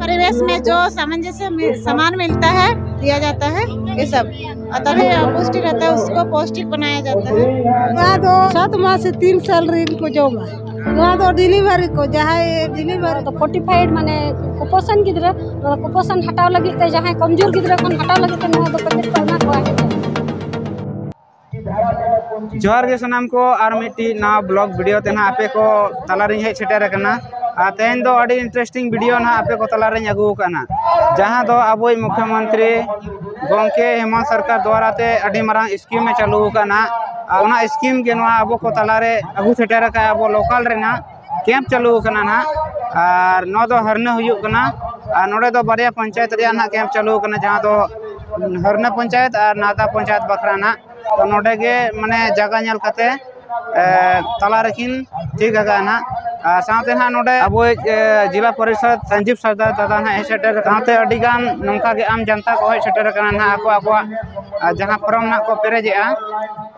परिवेश में जो सामंजस्य सामान मिलता है दिया जाता है ये सब, और तभी पौष्टिक रहता है, उसको पौष्टिक बनाया जाता है। वहाँ तो 7 माह से 3 साल को जॉब है, वहाँ तो डिलीवरी को जहाँ डिलीवरी तो फोर्टिफाइड माने कुपोषण गिद्रा कुपोषण हटाव लगी जहाँ कमजोर गिद्रा को हटाव लगी तो पैकेट करना को जोहार के सनाम को आर मिट्टी ना ब्लॉग वीडियो ते ना आपे को तलारिंग हेज सेटेर करना तेन दो अड़ी इंटरेस्टिंग वीडियो ना आपे को तलारिंग अगू करना जहां दो अबोई मुख्यमंत्री गोंके हेमंत सरकार द्वारा ते अड़ी मारांग स्कीम में चालू करना ओना स्कीम के नवा अबो को तलारे अगू सेटेर का अबो लोकल रेना कैंप चालू करना ना और नो दो हरने हुयुक करना और नोडे दो बारिया पंचायत रिया ना कैंप चालू करना जहां दो हरना पंचायत और नादा पंचायत बखरा ना तो नोडे के माने जगह नेल कते तला रखिन ठीक है ना साथे ना नोडे अब जिला परिषद संजीव सरदार दादा ना सेटर साथे अडिगान नोंका के आम जनता को सेटर करना ना ako ako जहां फॉर्म ना को पेरेजेआ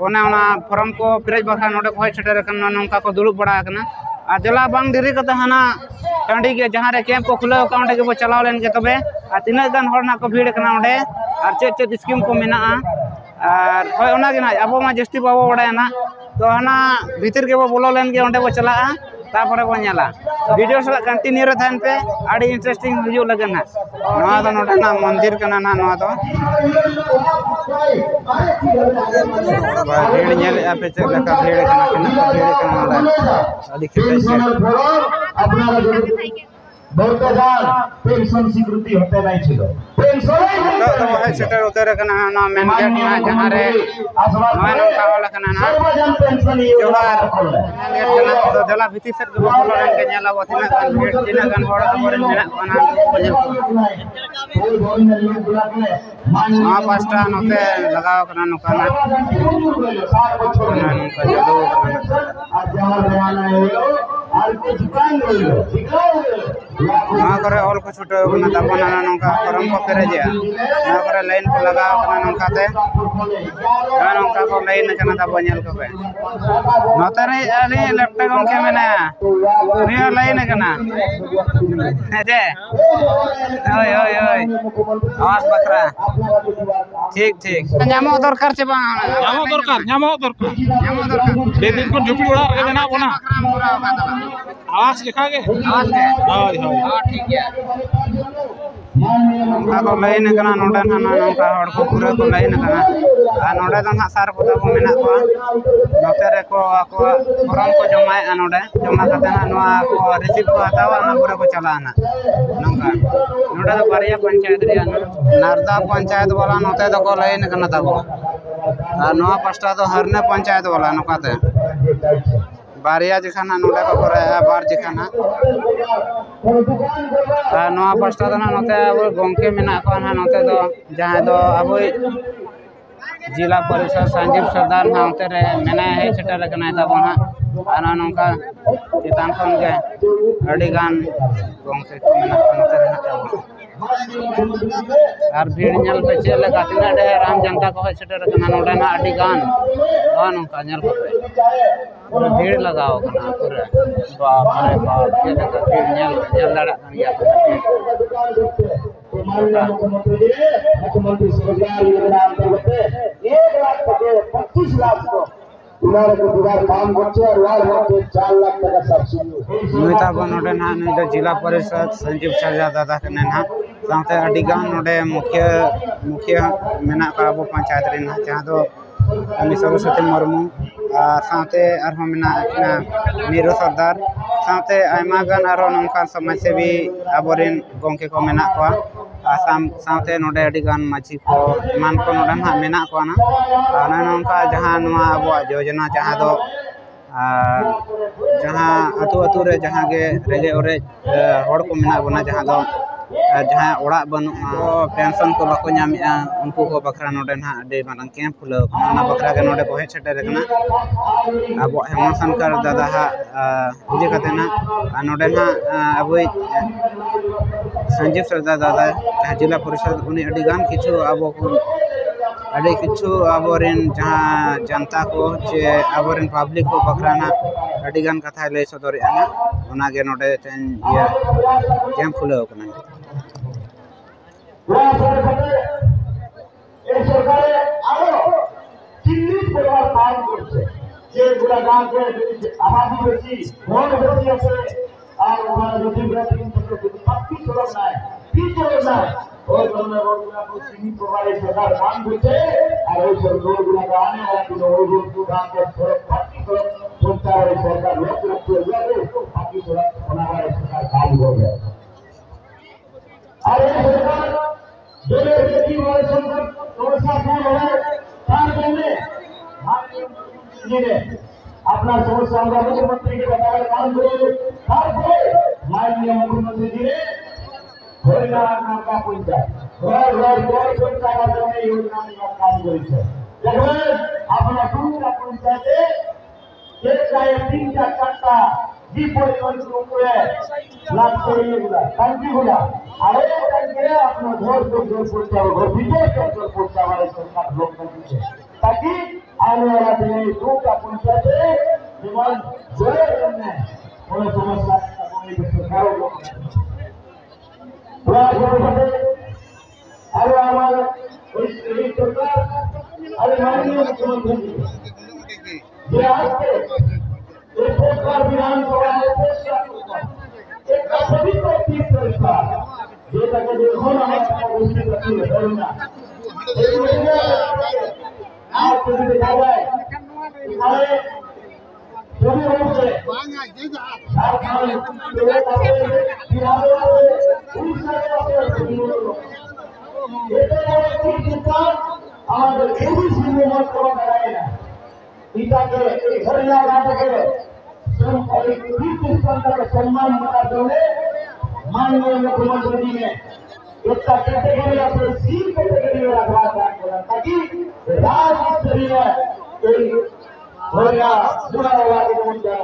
ओना फॉर्म को पेरेज बखरा नोडे को सेटर करना नोंका को दुलुब बड़ा करना आ जला बांग दिरी कते हाना टांडी के जहां रे कैंप को खुला अकाउंट के बो चलाव लेन के तबे आ तिना गान होर ना को भीड़ करना ओडे आर चेत स्कीम को मेना और होय ओना के ना अब मा जस्ती बाबो बड़ा ना तो हाना भीतर के बो बोलो लेन के ओंडे बो चला तापर बो नेला वीडियो सला कंटिन्यू रे थान पे आड़ी इंटरेस्टिंग हिजु लगन ना नवा दो नोडे ना मंदिर कना ना नवा दो भीड़ नेल आपे चेक लका भीड़ कना भीड़ कना नोडे आड़ी खेते से अपना बर्तमान पेंशन स्वीकृति होते नहीं छिलो पेंशन तो है सेटर उतर कना ना मेन गेट ना जहां रे नय नो कावला कना ना सर्वजन पेंशन जोहार मेन गेट कना तो जला भीति सेट के बोलो रन के नेला बथिना कान भेट तिना गान होड़ अबरे मेना कोना बजल आ पास्टा नते लगाव कना नोकाना नोका जलो आज जहां बयाना है आर के दुकान ना करे ऑल को छुटे बना तबना नोका फॉर्म को पेरेजे ना करे लाइन को लगाव कना नोका ते ना नोका को लाइन कना तब नेल को पे नतरे अरे लैपटॉप को मेना निया लाइन कना जे ओय ओय ओय आवाज बकरा ठीक ठीक ᱧᱟᱢᱚᱜ दरकार से बा ᱧᱟᱢᱚᱜ दरकार बेदिन को झुपड़ी उड़ा के देना बोना आवाज लिखा के आवाज के होय होय हां ठीक है को लाइन कना नोडा ना नोका हड़ को पूरा को लाइन कना आ नोडे दन सार को तब मेना को नोते रे को ako फॉर्म को जमाए आ नोडे जमा कते ना नोआ को रिसीव को हतावा ना पूरा को चलाना नोका नोडे तो बारिया पंचायत रिया नारदा पंचायत वाला नोते तो को लाइन कना तब आ नोआ पास्टा तो हरने पंचायत वाला नोकाते बारिया जिखाना नोडे को करे बार जिखाना नोआ पास्टा तो ना नोते अब गोंके मेना को ना नोते तो जहां दो अब जिला परिषद संजीव सरदार नाते रे मेना है सेटर कना तब ना आना नोका चितान खन के अड़ी गान गोंके को मेना नोते रे और भीड़ नेल पे चले का तिना ढेर आम जनता को सेटर कना नोडे ना अड़ी गान नोका नेल को पूरा भीड़ लगाओ कना पूरा बाप रे बाप के लगा भीड़ नेल लड़ा कन गया मुख्यमंत्री स्वरोजगार योजना अंतर्गत 1,25 लाख को काम करছে আর ওয়ার মধ্যে 4 लाख টাকা সাবসিডি নইতা বনডে না নইতা जिला परिषद संजीव सरदार दादा कने ना साथे अडिगान नोडे मुख्य मेना का अब पंचायत रे ना जहां दो अनि सरस्वती मुर्मू साथे आरो मेना नीरो सरदार साथे आयमा गान आरो नंका समाज सेवी अबोरिन गोंके को मेना को आसाम साथे नोडे अडिगान माछी को मान को नोडा ना मेना को ना आना नंका जहां नवा अब योजना जहां दो जहां अतु रे जहां के रेगे ओरे होड़ को मेना बना जहां दो जहां ओड़ा बनु पेंशन को बाको नामिया उनको को बखरा नोडे ना अडे मानन कैंप खुलो ना बखरा के नोडे को हे छटे रेकना अब हेमंत सरकार दादा हा इजे कते ना नोडे ना अब संजीव सरदार दादा जिला परिषद उनी अडी गान किछु अब अडी किछु अबोरिन जहां जनता को जे अबोरिन पब्लिक को बखराना अडी गान कथा ले सदर आना ओना गे नोडे तेन ये कैंप खुलो कना এই সরকারে আরো চিহ্নিত করার কাজ করছে যেগুলা গাঁকে আবাদি বেশি ঘর বেশি আছে আর ওখানে যদি সবকি চলক নাই কি চলক নাই ওই ধরনের রোডগুলাকে চিহ্নিত করার এই সরকার কাম করছে আর ওই সব রোডগুলাকে আনে দিন ওই রোড গাঁকে সড়ক সবকি সড়ক পৌঁছাবার এই সরকার লক্ষ্য রাখতে যাবে বাকি সড়ক বানাবার এই সরকার কাজ করবে আর এই সরকার দলের ব্যক্তি বড় সংকট সমস্যা দূর হবে তার জন্য আপনার সমস্যা আমরা মুখ্যমন্ত্রীকে बताবার কাম করে তারপরে মাননীয় মুখ্যমন্ত্রী জি ने হরিয়ানা নাকা পঞ্চায়েত ঘর ঘর পঞ্চায়েত জন্য योजना নিয়ে কাজ করেছে দেখবেন আপনার দুটা পঞ্চায়েতে একটা তিনটা চারটা জি পরিমাণ উপরে লাভ করিয়েগুলা কান্ট্রিগুলা আর এই কান্ট্রি আপনার ঘর ঘর পড়তে হবে ঘর ভিতরে ঘর পড়তে হবে সরকার লোক দিচ্ছে ताकि आने वाला दिन दूसरा पंचायत जीवन जोड़े करने कोई समस्या कोई सरकार लोग बड़ा जोड़े अरे हमारे इस सरकार अरे माननीय मुख्यमंत्री ये आज के एक सरकार विधानसभा में एक सभी को तीन सरकार ये तक देखो ना हमारा उसकी गति है ना आप यदि देखा जाए हमारे सभी रूप से झारखंड बिहार उड़ीसा हमारे सभी सिंह को कराएगा पिता के हरिया राज्य के सम्मान बनाते हुए माननीय मुख्यमंत्री जी ने इसका कैटेगरी अपने सी कैटेगरी में रखा ताकि राज्य स्तरीय होगा जुड़ा हुआ के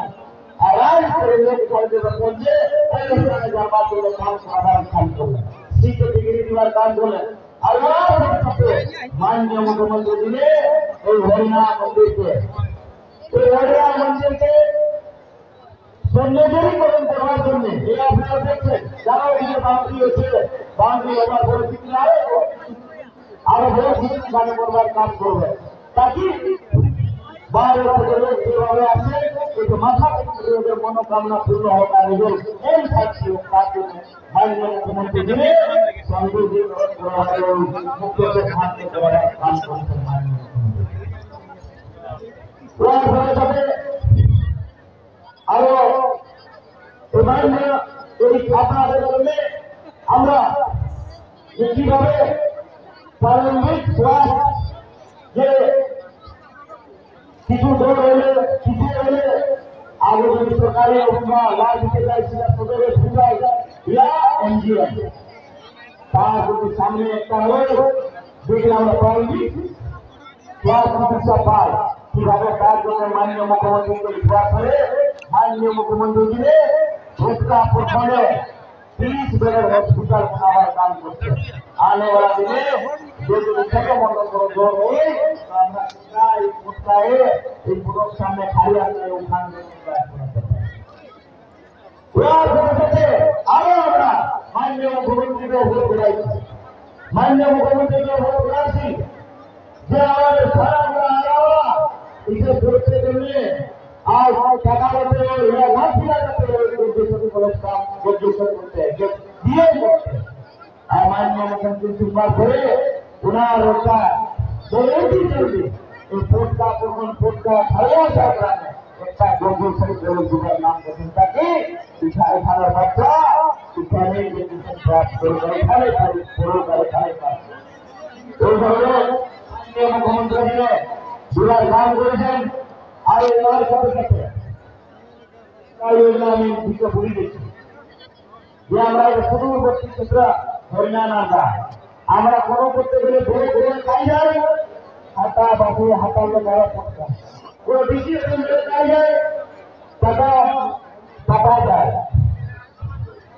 राज्य स्तरीय पहुंचे पहले बात काम साधारण काम कर सी कैटेगरी द्वारा काम कर माननीय मुख्यमंत्री जी ने हरियाणा मंदिर के हरियाणा मंदिर के সৌন্দর্যীকরণ করার জন্য এই আপনারা দেখছেন যারা ওইদিকে বাউন্ডারি হচ্ছে বাউন্ডারি হওয়ার পরে কিছু আরো বড় কিছু গাড়ি করবার কাজ করবে তাকি বাইরে থেকে লোক যেভাবে আসে একটু মাথা লোকের মনোকামনা পূর্ণ হোক আর নিজের এই সাক্ষী হোক তার জন্য মাননীয় মুখ্যমন্ত্রী যিনি সৌন্দর্যীকরণ মুখ্যকে সাহায্য করার কাজ করছেন মাননীয় মুখ্যমন্ত্রী আরো এই আপনাদের জন্য আমরা কিভাবে প্রারম্ভিক যে কিছু দৌড় হলে কিছু হলে আগে যদি সরকারি অথবা লাল সদরের সুবিধায় ইয়া এনজিও তার যদি সামনে একটা হলে যদি আমরা প্রারম্ভিক চিকিৎসা পাই কিভাবে তার জন্য মাননীয় মুখ্যমন্ত্রীকে বিশ্বাস করে माननीय मुख्यमंत्री जी ने उसका प्रखंड 30 बेड हॉस्पिटल बनाने काम करते आने वाला दिन जो छठे मंडल को जोड़ रही तो हमारा उसका है इस प्रोडक्शन में खाली आते उठाने आगे हमारा माननीय मुख्यमंत्री को वोट दिलाई माननीय मुख्यमंत्री को वोट दिलाई जो हमारे सारा इसे सोचने के लिए आज टाका होते हैं या ना दिया जाते हैं उद्देश्य को काम उद्देश्य करते हैं जो दिए जाते हैं माननीय मुख्यमंत्री सुनवार करे पुनः रोका जल्दी जल्दी इस पोस्ट का खड़ा जाता है इसका उद्देश्य को जुड़ा नाम करने ताकि शिक्षा खाना बच्चा शिक्षा में एजुकेशन प्राप्त कर खाने पूरा कर खाने का तो माननीय मुख्यमंत्री ने जुड़ा काम करे आगे और सब करते हैं योजना में इसको पूरी देखी ये हमारे सुदूरवर्ती क्षेत्र हरियाणा का हमारा कोनो करते गले भोरे भोरे खाई जाए हाथा बाबू हाथा में मेरा पड़ता वो बीसी में खाई जाए पता जाए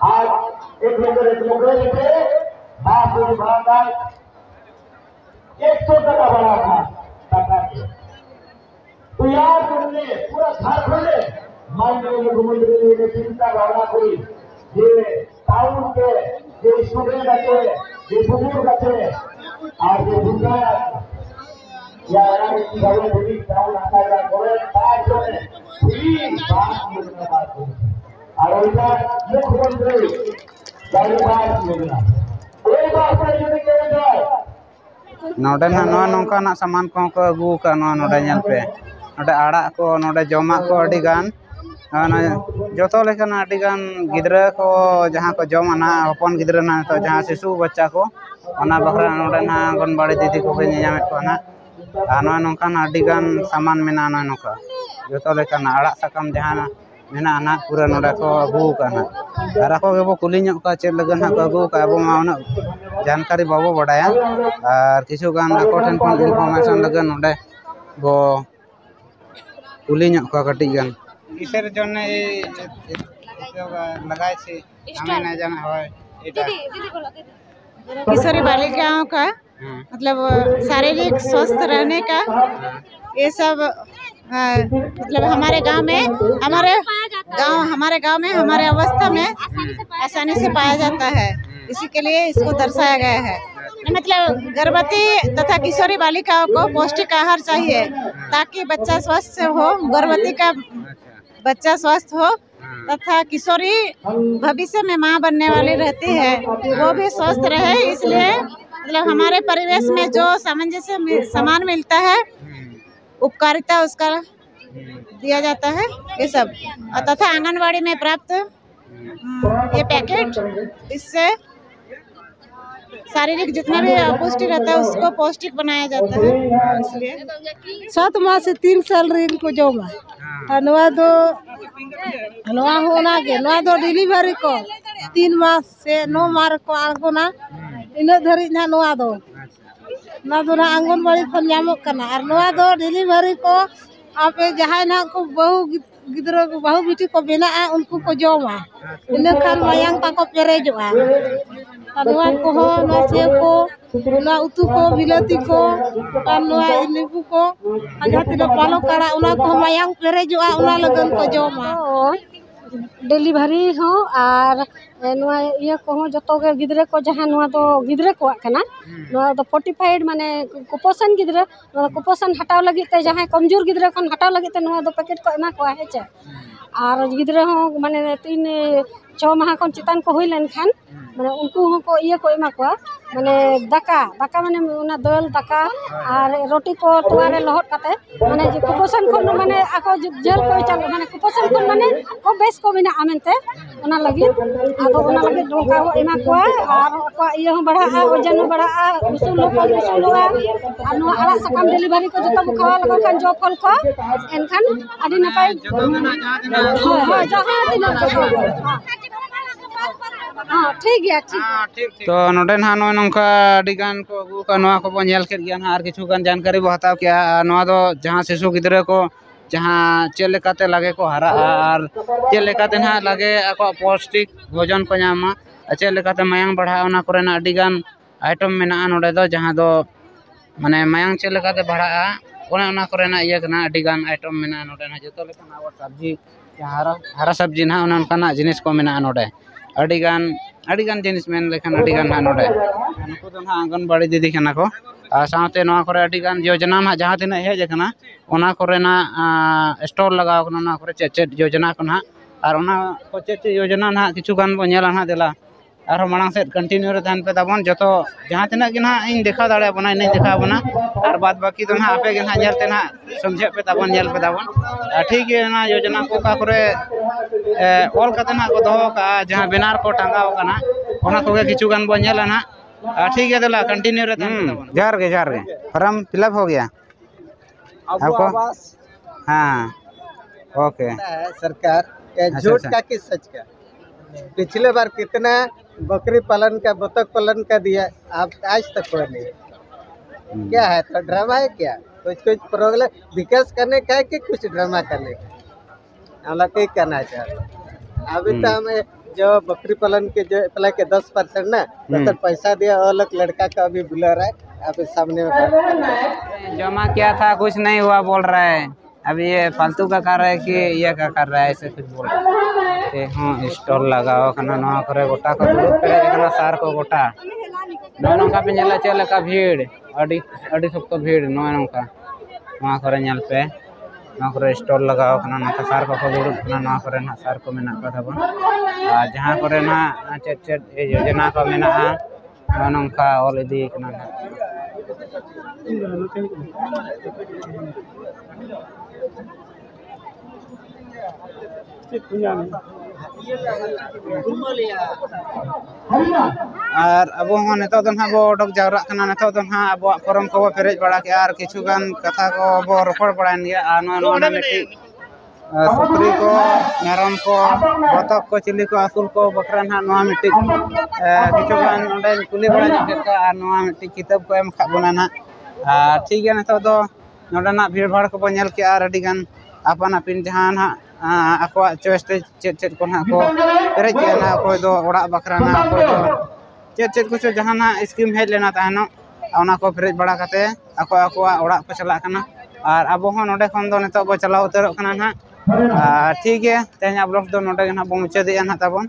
आज एक लोग लेके बाप को बढ़ा 100 टका बढ़ा था टका तो यार तुमने पूरा झारखंड माननीय मुख्यमंत्री ने चिंता भावना कोई ये टाउन के যে স্টুডেন্ট আছে, যে বুজুর্গ আছে, আর যে বুদ্ধা যারা কিভাবে যদি চাউল আটা করে তার জন্য ফ্রি বাস যোজনা বার করেছে। আর ওইটা মুখ্যমন্ত্রী গাড়ি বাস যোজনা। ওই বাসে যদি কেউ যায় नोडे ना नौका सामान को अगू का नोडे नल पे नोडे आड़ा को नोडे जमा को अड़ी गान जो लेकिन अड़ी गान गिद्रा को जहाँ को जमा ना हपन गिद्रा ना तो जहाँ शिशु बच्चा को ओना बखरा नोडे ना आंगनबाड़ी दीदी को नामे को ना नौका अड़ी गान सामान मेना नौका जो लेकिन आड़ा साकाम जहाँ मेना ना पूरा नोडे को अगू करना और को गेबो कुली का चेक लगन को अगू का अब उन जानकारी बाबो बड़ाया और किछु गान ठन इनफॉर्मेशन लगन नोडे बो कुली का कटी गान किसर जने लगाय से हमें ना जाना होय एटा किशोरी बालिकाओं का मतलब शारीरिक स्वस्थ रहने का ये सब मतलब हमारे गांव में हमारे अवस्था में आसानी से पाया जाता है। इसी के लिए इसको दर्शाया गया है। मतलब गर्भवती तथा किशोरी बालिकाओं को पौष्टिक आहार चाहिए ताकि बच्चा स्वस्थ हो, गर्भवती का बच्चा स्वस्थ हो तथा किशोरी भविष्य में मां बनने वाली रहती है वो भी स्वस्थ रहे। इसलिए मतलब हमारे परिवेश में जो सामंजस्य सामान मिलता है उपकारिता उसका दिया जाता है ये सब तथा आंगनबाड़ी में प्राप्त ये पैकेट इससे शारीरिक जितना भी अपौष्टि रहता है उसको पौष्टिक बनाया जाता है। इसलिए 7 माह से 3 साल रिन को जोमा नवा दो डिलीवरी को 3 माह से 9 माह को आगोना इन धरी ना नवा दो ना आंगनबाड़ी खन नामक करना और नवा दो डिलीवरी को आप जहाँ ना को बहु गिद्रो को बहु बेटी को बेना उनको को जोमा इन खान मायांग ताको पेरेजोआ नवा को हो ना सेव को ना उतु को बिलाती को और नवा नींबू को जहाँ तीनों पालो काड़ा उना को मायांग पेरेजोआ उना लगन को जोमा डिलीवरी हो और नवा ये को जतो के गिद्रे को जहाँ नवा तो गिद्रे को कना नवा तो फोर्टिफाइड माने कुपोषण गिद्रे कुपोषण हटाव लगी ते जहाँ कमजोर गिद्रे खन हटाव लगी ते नवा तो पैकेट को एमा को है चे और गिद्रे हो माने 3-6 माह को चितान को होई लेन खान माने उनको को ये को एमा को माने दाका माने उना दाल दाका और रोटी को तोआरे लहट काते माने जे कुपोषण को माने आको जेल को चल माने कुपोषण को माने को बेस को बिना आमेनते उना लगी आदो उना लगी डोका को एमा को और को ये हो बढ़ा वजन बढ़ा उसूल और नो आड़ा सकाम डिलीवरी को जतो खावा लगा खान जो फल को एनखान आदि नपाय जहां दिन हाँ ठीक है तो नोडे ना नौका गान को अगू का नवा को बन के गया और किछु गान जानकारी बो हताव किया नवा दो जहाँ शिशु गिद्रे को जहाँ चेक लेकाते लगे को हरा और चेक लेकाते ना लगे ako पौष्टिक भोजन को नामा चेक लेकाते मायांग बढ़ा ओना कोरेना अडी गान आइटम मेना नोडे दो जहाँ दो माने मायांग चेक लेकाते बढ़ा ओना कोरेना इया कना अडी गान आइटम मेना नोडे ना जतो लेकान आवर सब्जी हरा सब्जी ना ओना उनकाना जिनिस को मेना नोडे अड़ी गान जिनिस मेन लेखान अड़ी गान नोडे उनको तो ना आंगनबाड़ी दीदी कना को साथे नवा करे अड़ी गान योजना ना जहाँ तीना हेज कना ओना करे ना स्टॉल लगाव कना ना करे चेक योजना को ना और ओना को चेक योजना ना किछु गान बो नेला ना देला और मांग से कंटिन्यू रे थान पे ताबन जतो जहाँ तीना कि ना इन देखा दाड़े बना नहीं देखा बना और बाद बाकी तो ना आपे के ना नेलते ना समझे पे ताबन नेल पे ताबन ठीक है ना योजना को का करे ऑल कते ना को दो का जहाँ बैनर को टांगाव कना ओना को किछु गान बो नेला ना ठीक है देला कंटिन्यू रे थान पे ताबन जार के फॉर्म फिलअप हो गया आपको हाँ ओके सरकार झूठ का कि सच का पिछले बार कितना बकरी पालन का बतख पालन का दिया आप आज तक कोई नहीं क्या है तो ड्रामा है क्या कुछ प्रोग्राम विकास करने का है कि कुछ ड्रामा करने का हम लोग क्या करना चाहते अभी तो हमें जो बकरी पालन के जो अप्लाई के 10% ना तो पैसा दिया अलग लड़का का अभी बुला रहा है अभी सामने में जमा किया था कुछ नहीं हुआ बोल रहा है अब ये फालतू का कर रहा है कि ये का कर रहा है ऐसे कुछ बोल ते हाँ स्टॉल लगाओ करना नवा करे गोटा को दुरुप पेरे करना सार को गोटा नौका पे नेला चले का भीड़ अड़ी सब को भीड़ नौका नवा करे नेल पे नवा करे स्टॉल लगाओ करना ना सार को दुरुप करना नवा करे ना सार को मेना का थाबन जहां करे ना चेट योजना को मेना नौका ऑल इदी करना और अब नेता दो बो उडक जावरा नेता दो अब फॉर्म को पेरेज बड़ा के और किछु गान कथा को बो रपड़ बड़ान गया मिट्टी सुकरी को मेरम को बतक को चिली को आसुल को बकरा ना मिट्टी किछु गान कुली बड़ा और मिट्टी किताब को एम खाबना ना ठीक है नेता दो नोडना भीड़ भाड़ को बनेल के और अड़ी गान अपन अपिन जहां ना आको चॉइस चेट को ना को पेरेज के ना कोई दो ओड़ा बकरा ना कोई दो चेट कुछ जहां ना स्कीम हेज लेना ताहनो ओना को पेरेज बड़ा करते आको ओड़ा को चला करना और अब हो नोडे खन दो नेता बो चला उतरो करना ना ठीक है तेना ब्लॉग दो नोडे ना बो मुचादे ना ताबन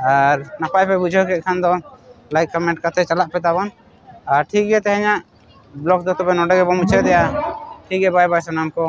और नपाय पे बुझो के खान दो लाइक कमेंट करते चला पे ताबन ठीक है तेना ब्लॉग दो तबे नोडे के बो मुचादे ठीक है बाय बाय सनाम को।